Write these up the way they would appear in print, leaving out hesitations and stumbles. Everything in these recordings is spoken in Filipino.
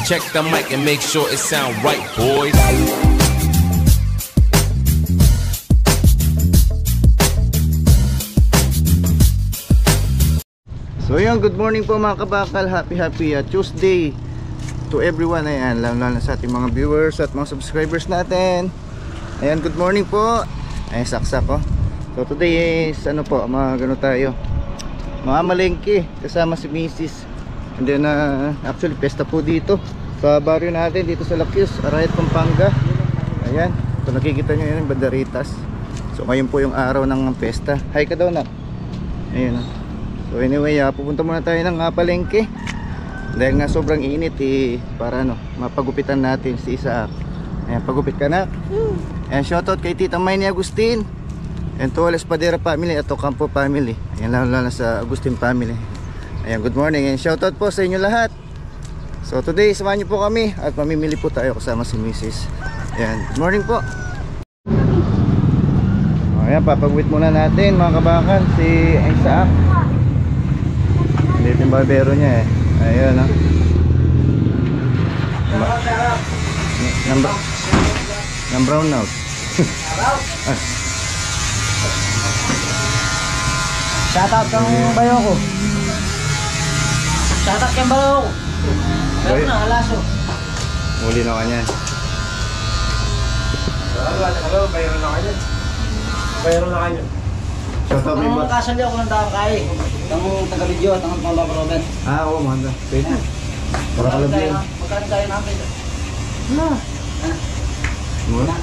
Check the mic and make sure it sound right, boys. So yun, good morning po mga kabakal. Happy Tuesday to everyone. Ayan, lalo sa ating mga viewers at mga subscribers natin. Ayan, good morning po. Ayan, saksak ko. So today is ano po, mga gano tayo, mga malengke kasama si Mrs. And then actually pesta po dito sa barrio natin, dito sa Lakyus, Arayat, Pampanga. Ayan, kung nakikita nyo yun, Bandaritas. So ngayon po yung araw ng pesta. Hi ka daw na. Ayan. So anyway, pupunta muna tayo ng palengke. Dahil nga sobrang init para mapagupitan natin si Isaac. Ayan, pagupit ka na. Ayan, shoutout kay Tita May ni Agustin. And to all Espadera family at Ocampo family. Ayan, lalo sa Agustin family. Ayan, good morning and shoutout po sa inyo lahat. So today, samahan niyo po kami at mamimili po tayo kasama si Mrs. Ayan, good morning po. Ayan, papagwit muna natin mga kabakan si Isaac. Dito yung barbero niya Ayun ng brown nose. Shoutout kang bayo ko. Shoutout kang bayo ko. Meron na, halaso. Muli na kanyan. Hello, bayo na kanyan. Bayo na kanyan. Shoutout may ba? Kasali ako ng dakay. Itang taga-video at ang mga Robert. Oo, mahanda. Pwede. Para kalabyan. Magkano tayo namin? Muna.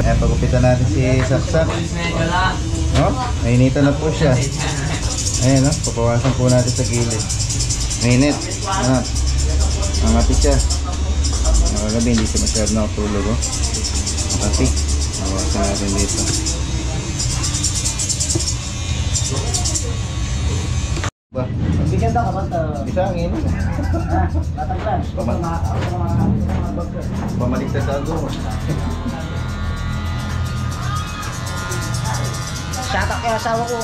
Ayan, pagupitan natin si Saksak. Nainitan na po siya. Ayan, papawasan po natin sa gilid. Mainit. Mangapit siya. Nakagabi, hindi siya masyado nakatulog. Makapit. Pawasan natin dito. Ba? Bigyan daw ka ba? Isa ang ino. Tataglan. Pamalik sa sago. Shoutout kay asawa ko.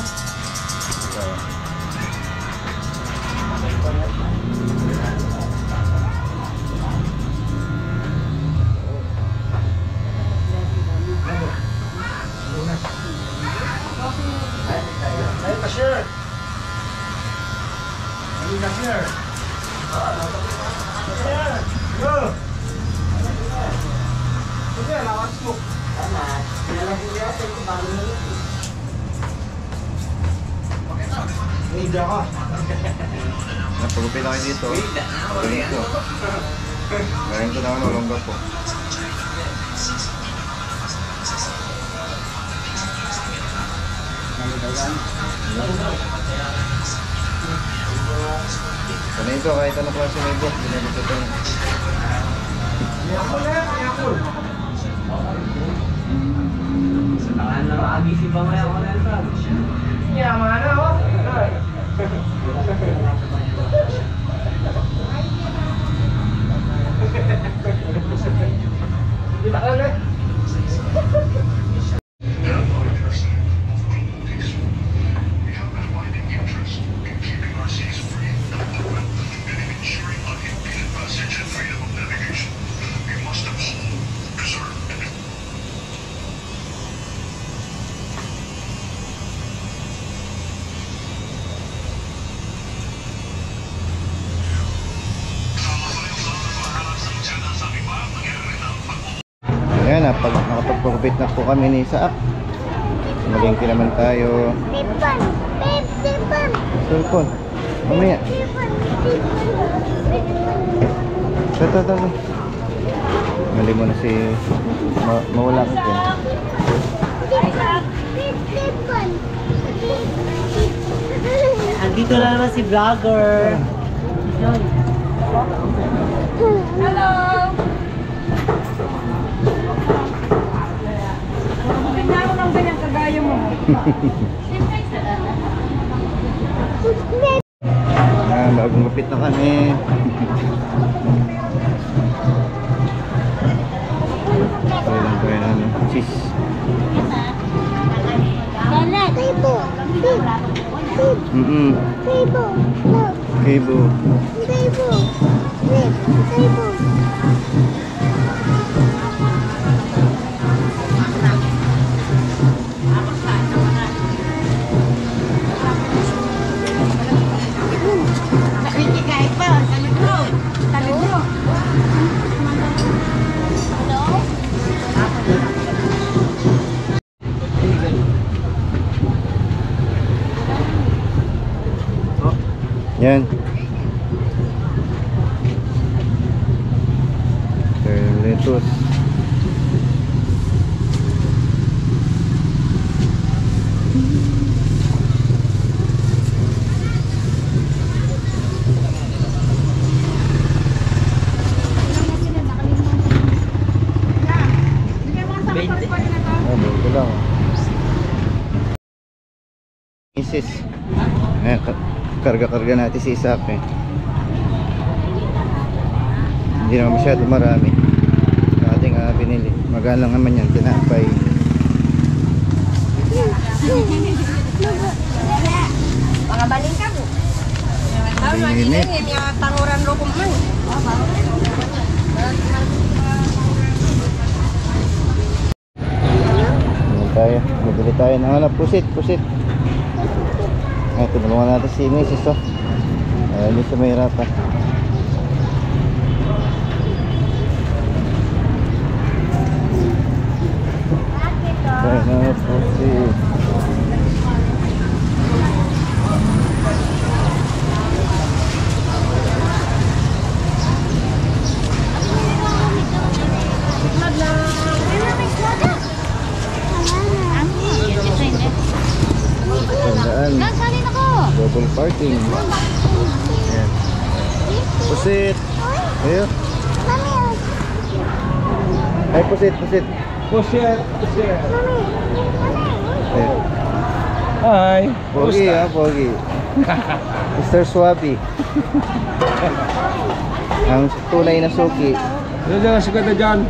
Ay, cashier. Cashier. Cashier. Go. Cashier, lawan mo. Tama. Nilang ko yan, ito bago nyo. Media ka. Napagupit na kayo dito. Ganito. Galing ko naman ulongga po. Ano ito? Kahit ano klase na ito. Ginagito ito. Yakul na yan, yakul. Sa tangan na makagisi pa ngayon ko na yan, Fran. Yaman na, oh. Kita ka ulit. Ayan, nakapagpagupit na po kami ni Isaac. Malingki naman tayo. Cellphone. Mamaya. Ito. Mali mo na si mawala ko po. Andito na naman si vlogger. Hello. Pinaro ng ganyang kagaya mo. Bagong gupit na kami. Cheese. Kebo. Yan. Lettuce. Ito lang. Isis. Ayan, karga-karga natin si Isaac eh. Hindi naman masyado marami sa ating binili. Magaan lang naman yan, tinapay. Pakabaling ka po. Init. Tanguran lo kuman. Bibili tayo ng pusit. Ay, tulungan natin si Mrs. oh. Hindi siya mahirapan. Tayo na pusit. Double parking. Ayan. Pusit. Ayun. Ay, pusit. Pusit. Ayan. Hi. Pogi pogi. Mr. Swabi. Ang tunay na suki. Ano dyan, sikat na dyan?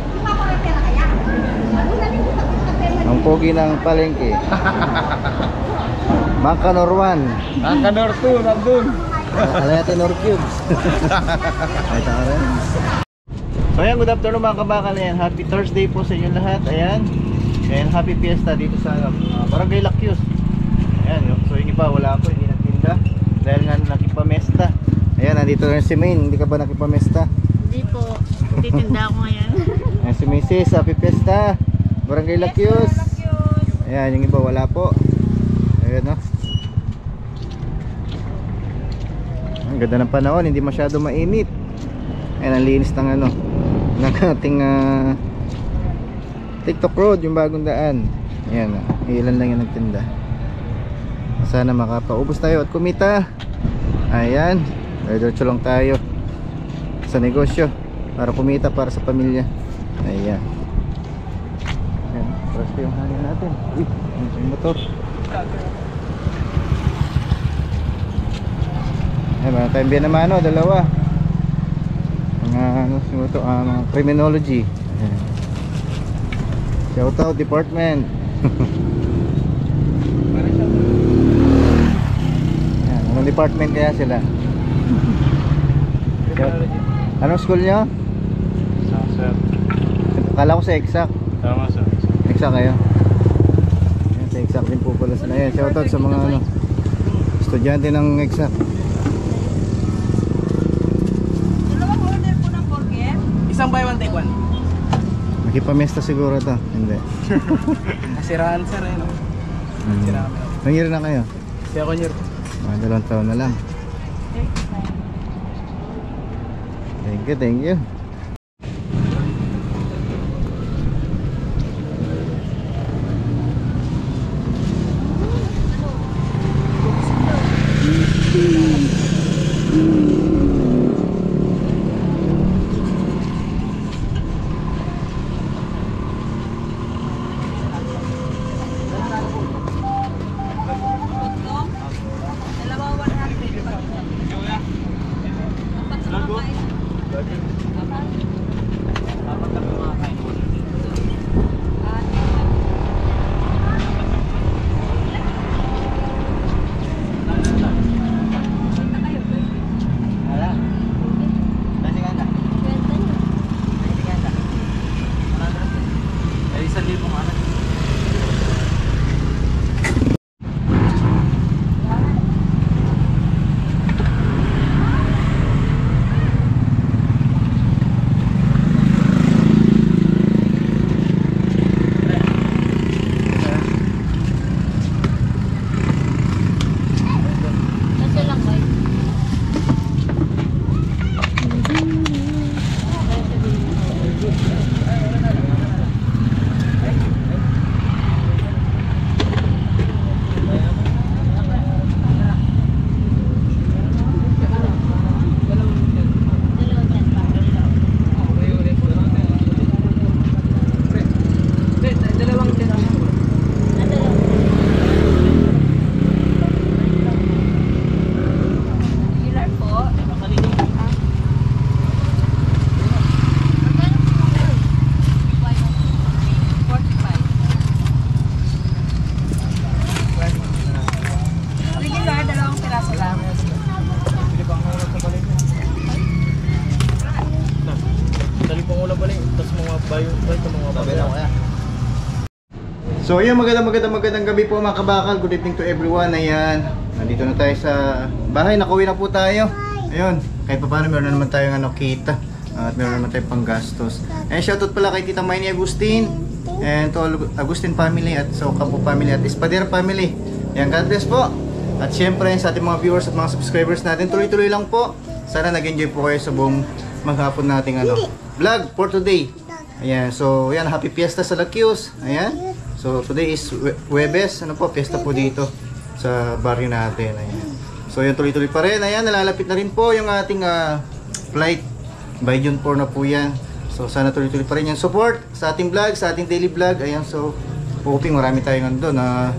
Ang pogi ng palengke. Bangkanor 1. Bangkanor 2, nandun. Alam natin Nor Cubes. Ay, tanga rin. So ayan, good afternoon mga kabakal. Ayan, happy Thursday po sa inyo lahat. Ayan. And happy fiesta dito sa Barangay Lakyus. Ayan, so yung iba wala po, hindi nagtinda dahil nga nakipamesta. Ayan, nandito rin si Maine. Hindi ka ba nakipamesta? Hindi po. Titinda ako ngayon. Ayan si Mrs. Happy fiesta Barangay Lakyus. Ayan, yung iba wala po. Ayan, no? Ang ganda ng panahon, hindi masyado mainit. Ayan, ang linis ng ng ating TikTok Road, yung bagong daan. Ayan, ilan lang yung nagtinda. Sana makapaubos tayo at kumita. Ayan, diretso lang tayo sa negosyo para kumita para sa pamilya. Ayan. Ayan, press yung hangin natin. Uy, yung motor. Ayan, mga kaibigan naman, dalawa. Mga mga criminology. Ayan. Shout out department. Ayan, anong department kaya sila? Anong school nyo? Sir. Kala ko sa exact. Tama sir. Exact kayo. Ayan, sa exact din po pala sila. Ayan, shout out sa mga estudyante ng exact. Dalawang order po ng burger. Isang buy one take one. Nakipamesta siguro to. Hindi. Nasiraan sir eh no? Nasiraan kami. Ilang year na kayo? Second year. Mga 2 taon na lang. Thank you. Dalawa 100. So ayun, magandang gabi po mga kabakal. Good evening to everyone. Ayan, nandito na tayo sa bahay. Nakuwi na po tayo. Ayun, kahit pa paano meron na naman tayong kita. At meron naman tayong panggastos. And shoutout pala kay Tita Maini Agustin. And to Agustin family at sa Ocampo family at Espadera family. Ayan, God bless po. At syempre sa ating mga viewers at mga subscribers natin, tuloy-tuloy lang po. Sana nag-enjoy po kayo sa buong maghapon nating vlog for today. Ayan, so ayan, happy fiesta sa Laquios. Ayan. So today is Huwebes, fiesta po dito sa barrio natin. Ayan. So yun, tuloy-tuloy pa rin. Ayan, nalalapit na rin po yung ating flight by June 4 na po yan. So sana tuloy-tuloy pa rin yung support sa ating vlog, sa ating daily vlog. Ayan, so hoping marami tayong na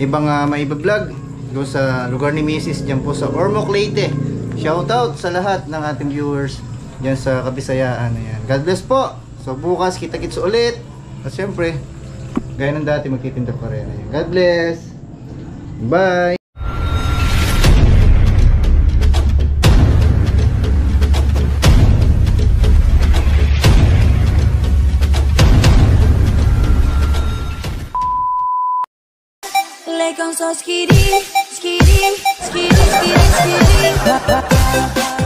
ibang maiba-vlog doon sa lugar ni Mrs. Diyan po sa Ormoc, Leyte. Shoutout sa lahat ng ating viewers diyan sa Kabisayaan. Ayan. God bless po. So bukas kita-kits ulit. At syempre, gaya ng dati magtitinda pa rin. Ayan. God bless. Bye. Like on so skitty, skitty, skitty, skitty, skitty.